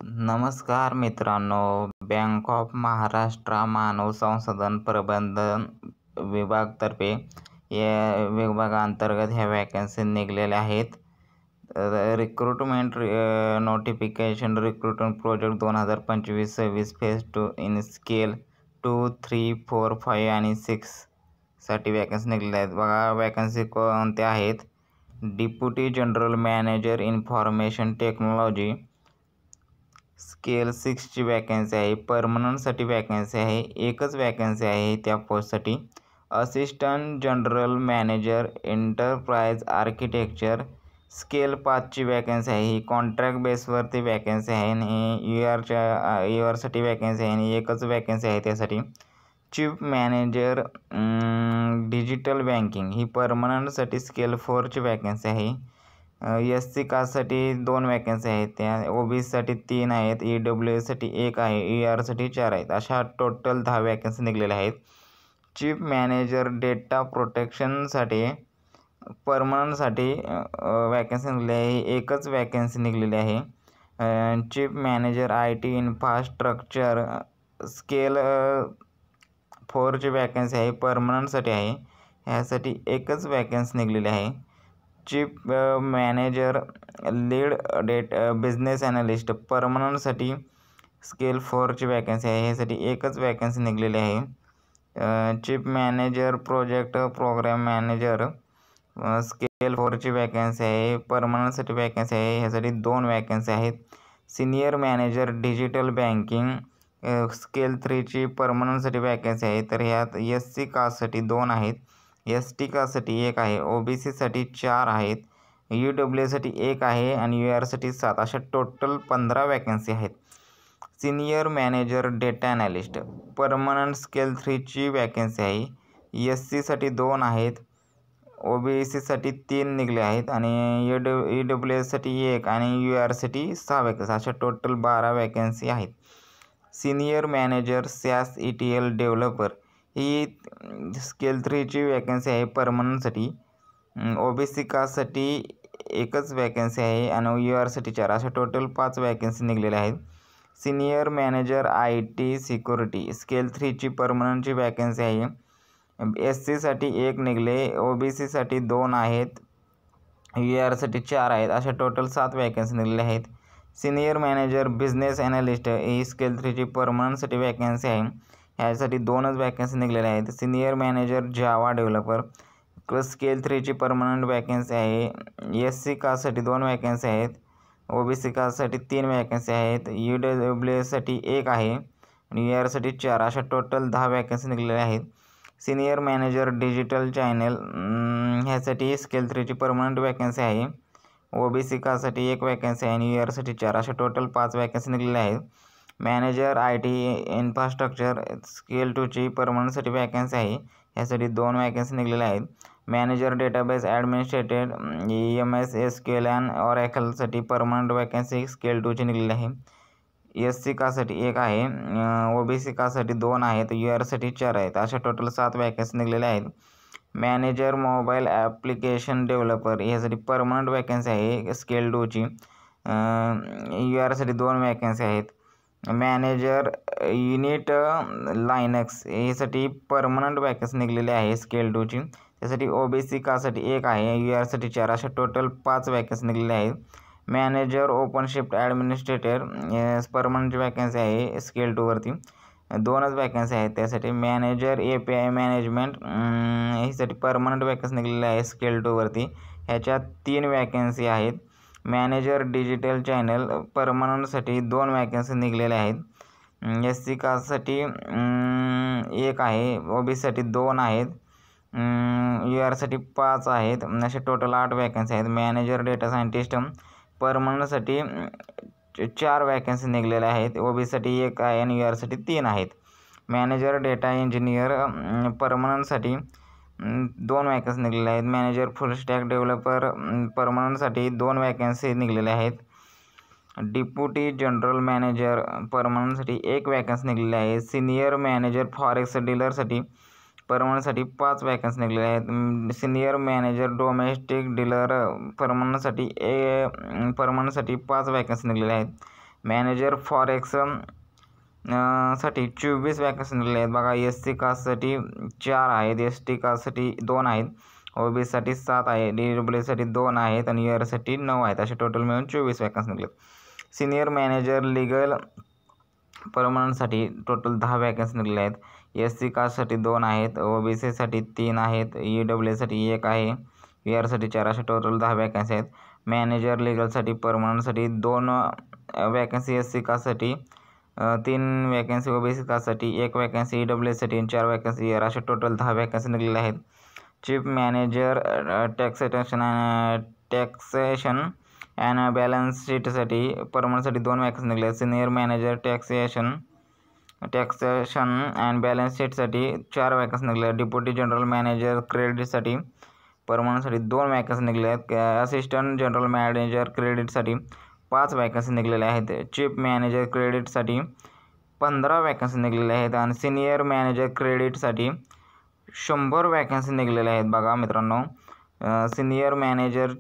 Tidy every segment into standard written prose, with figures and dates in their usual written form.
नमस्कार मित्रांनो, bank of Maharashtra मानव संसाधन प्रबंधन विभागातर्फे या विभागाअंतर्गत ह्या वॅकन्सी निघलेल्या आहेत. Recruitment notification recruitment project 2025-26 phase 2 in scale 2, 3, 4, 5 आणि 6 साठी वॅकन्सी निघलेल्या आहेत. बघा वॅकन्सी कोणत्या आहेत. Deputy general manager information technology scale 6 ची वॅकन्सी आहे. परमनंटसाठी वॅकन्सी आहे. एकच वॅकन्सी आहे त्या पोस्टसाठी. Assistant general manager enterprise architecture scale 5 ची वॅकन्सी आहे. ही कॉन्ट्रॅक्ट बेसवरती वॅकन्सी आहे आणि यूआरसाठी वॅकन्सी आहे आणि एकच वॅकन्सी आहे त्यासाठी. चीफ मॅनेजर डिजिटल बँकिंग ही परमनंटसाठी स्केल 4 ची वॅकन्सी आहे. SC कास्टसाठी 2 वॅकन्सी आहेत. त्या OBCसाठी 3 आहेत. EWSसाठी 1 आहे. ERसाठी 4 आहेत. अशा टोटल 10 वॅकन्सी निघलेल्या आहेत. चीफ मॅनेजर डेटा प्रोटेक्शनसाठी परमनंटसाठी वॅकन्सी निघाली आहे. एकच वॅकन्सी निघलेली आहे. Chief manager IT infrastructure scale 4 ची वॅकन्सी आहे. परमनंटसाठी आहे. ह्यासाठी एकच वॅकन्सी निघलेली आहे. Chief manager lead business analyst परमनंटसाठी स्केल 4 ची वॅकन्सी आहे. ह्यासाठी एकच वॅकन्सी निघलेली आहे. Chief manager project program manager scale 4 ची वॅकन्सी आहे. परमनंटसाठी वॅकन्सी आहे. ह्यासाठी 2 वॅकन्सी आहेत. Senior manager digital banking scale 3 ची परमनंटसाठी वॅकन्सी आहे. तर ह्यात SC कास्टसाठी 2 आहेत. ST कास्टसाठी 1 आहे. OBCसाठी 4 आहेत. EWSसाठी 1 आहे आणि URसाठी 7 अशा टोटल 15 वॅकन्सी आहेत. Senior manager data analyst permanent scale 3 ची वॅकन्सी आहे. SCसाठी 2 आहेत. OBCसाठी 3 निघले आहेत आणि EWSसाठी 1 आणि URसाठी 6 वॅकन्सी अशा टोटल 12 वॅकन्सी आहेत. Senior manager SaaS ETL developer ही स्केल 3 ची वॅकन्सी आहे परमनंटसाठी. OBC कास्टसाठी एकच वॅकन्सी आहे आणि URसाठी 4 अशा टोटल 5 वॅकन्सी निघलेल्या आहेत. Senior manager IT security scale 3 ची परमनंटची वॅकन्सी आहे. SCसाठी 1 निघले. OBCसाठी 2 आहेत. URसाठी 4 आहेत. अशा टोटल 7 वॅकन्सी निघलेल्या आहेत. सिनियर मॅनेजर बिझनेस ॲनालिस्ट ही स्केल 3 ची परमनंटसाठी वॅकन्सी आहे. ह्यासाठी 2च वॅकन्सी निघलेल्या आहेत. सिनियर मॅनेजर जावा डेव्हलपर स्केल 3 ची परमनंट वॅकन्सी आहे. SC कास्टसाठी 2 वॅकन्सी आहेत. OBC कास्टसाठी 3 वॅकन्सी आहेत. EWSसाठी 1 आहे आणि URसाठी 4 अशा टोटल 10 वॅकन्सी निघलेल्या आहेत. सिनियर मॅनेजर डिजिटल चॅनल ह्यासाठी स्केल 3 ची परमनंट वॅकन्सी आहे. OBC कास्टसाठी 1 वॅकन्सी आहे आणि URसाठी 4 अशा टोटल 5 वॅकन्सी निघलेल्या आहेत. मॅनेजर IT इन्फ्रास्ट्रक्चर स्केल 2 ची परमनंटसाठी वॅकन्सी आहे. ह्यासाठी 2 वॅकन्सी निघलेल्या आहेत. Manager database administrator MS SQL and ऑरॅकलसाठी परमनंट वॅकन्सी स्केल 2 ची निघलेली आहे. SC कास्टसाठी 1 आहे. OBC कास्टसाठी 2 आहेत. URसाठी 4 आहेत. अशा टोटल 7 वॅकन्सी निघलेल्या आहेत. मॅनेजर मोबाईल ॲप्लिकेशन डेव्हलपर ह्यासाठी परमनंट वॅकन्सी आहे स्केल 2 ची. URसाठी 2 वॅकन्सी आहेत. मॅनेजर युनिट लायनक्स ह्यासाठी परमनंट वॅकन्सी निघलेली आहे स्केल 2 ची. त्यासाठी OBC कास्टसाठी 1 आहे. URसाठी 4 अशा टोटल 5 वॅकन्सी निघलेल्या आहेत. Manager OpenShift administrator permanent vacancy आहे स्केल 2 वरती. 2च वॅकन्सी आहेत त्यासाठी. मॅनेजर API मॅनेजमेंट ह्यासाठी परमनंट वॅकन्सी निघलेली आहे स्केल 2 वरती. ह्याच्यात 3 वॅकन्सी आहेत. मॅनेजर डिजिटल चॅनल परमनंटसाठी 2 वॅकन्सी निघलेल्या आहेत. SC कास्टसाठी 1 आहे. OBCसाठी 2 आहेत. URसाठी 5 आहेत. असे टोटल 8 वॅकन्सी आहेत. मॅनेजर डेटा सायंटिस्ट परमनंटसाठी 4 वॅकन्सी निघलेल्या आहेत. OBCसाठी 1 आहे आणि URसाठी 3 आहेत. मॅनेजर डेटा इंजिनियर परमनंटसाठी 2 वॅकन्सी निघलेल्या आहेत. मॅनेजर फुल स्टॅक डेव्हलपर परमनंटसाठी 2 वॅकन्सी निघलेल्या आहेत. डिप्युटी जनरल मॅनेजर परमनंटसाठी 1 वॅकन्सी निघलेली आहे. सिनियर मॅनेजर फॉरेक्स डीलरसाठी परमनंटसाठी 5 वॅकन्सी निघलेल्या आहेत. सिनियर मॅनेजर डोमेस्टिक डीलर परमनंटसाठी 5 वॅकन्सी निघलेल्या आहेत. मॅनेजर फॉरेक्स साठी 24 वॅकन्सी निघाल्या आहेत बघा. SC कास्टसाठी 4 आहेत, ST कास्टसाठी 2 आहेत, OBC साठी 7 आहे, DWS साठी 2 आहेत आणि ER साठी 9 आहेत. असे टोटल मिळून 24 वॅकन्सी निघाल्यात. सिनियर मॅनेजर लीगल परमनंटसाठी टोटल 10 वॅकन्सी निघाल्या आहेत. SC कास्टसाठी 2 आहेत, OBC साठी 3 आहेत, EWS साठी 1 आहे, ER साठी 4, असे टोटल 10 वॅकन्सी आहेत. मॅनेजर लीगलसाठी परमनंटसाठी 2 वॅकन्सी, SC कास्टसाठी 3 वॅकन्सी, OBC कास्टसाठी 1 वॅकन्सी, EWS साठी 4 वॅकन्सी, ER, असे टोटल 10 वॅकन्सी निघालेल्या आहेत. Chief manager taxation and balance शीटसाठी परमनंटसाठी 2 वॅकन्सी निघाल्या आहेत. Senior manager taxation and balance शीटसाठी 4 वॅकन्सी निघाल्या आहेत. डेप्युटी जनरल मॅनेजर क्रेडिटसाठी परमनंटसाठी 2 वॅकन्सी निघाल्या आहेत. असिस्टंट जनरल मॅनेजर क्रेडिटसाठी 5 वॅकन्सी निघालेल्या आहेत. चीफ मॅनेजर क्रेडिटसाठी 15 वॅकन्सी निघालेल्या आहेत आणि सिनियर मॅनेजर क्रेडिटसाठी 100 वॅकन्सी निघालेल्या आहेत बघा मित्रांनो. सिनियर मॅनेजर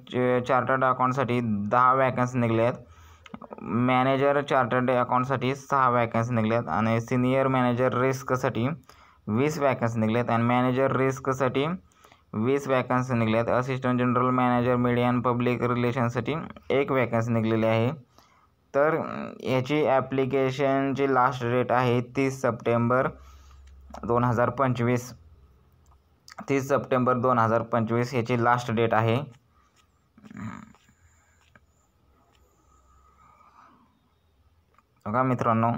चार्टर्ड अकाउंटसाठी 10 वॅकन्सी निघाल्या आहेत. मॅनेजर चार्टर्ड अकाउंटसाठी 6 वॅकन्सी निघाल्यात आणि सिनियर मॅनेजर रिस्कसाठी 20 वॅकन्सी निघाल्यात आणि मॅनेजर रिस्कसाठी 20 वॅकन्सी निघाल्यात. Assistant general manager media and public रिलेशनसाठी 1 वॅकन्सी निघालेली आहे. तर याची ॲप्लिकेशनची लास्ट डेट आहे 30 सप्टेंबर 2025. 30 सप्टेंबर 2025 याची लास्ट डेट आहे. बघा मित्रांनो,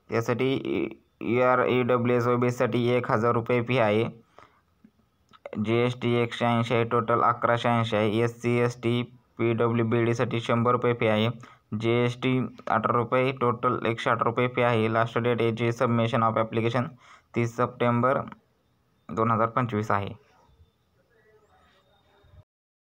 यासाठी ER EWS OBC साठी 1000 रुपये फी आहे. GST 180 आहे, टोटल 1180 आहे. SC ST PWBD साठी 100 रुपये फी आहे. GST 18 रुपये, टोटल 108 रुपये फी आहे. लास्ट डेट याची सबमिशन ऑफ ॲप्लिकेशन 30 सप्टेंबर 2025 आहे.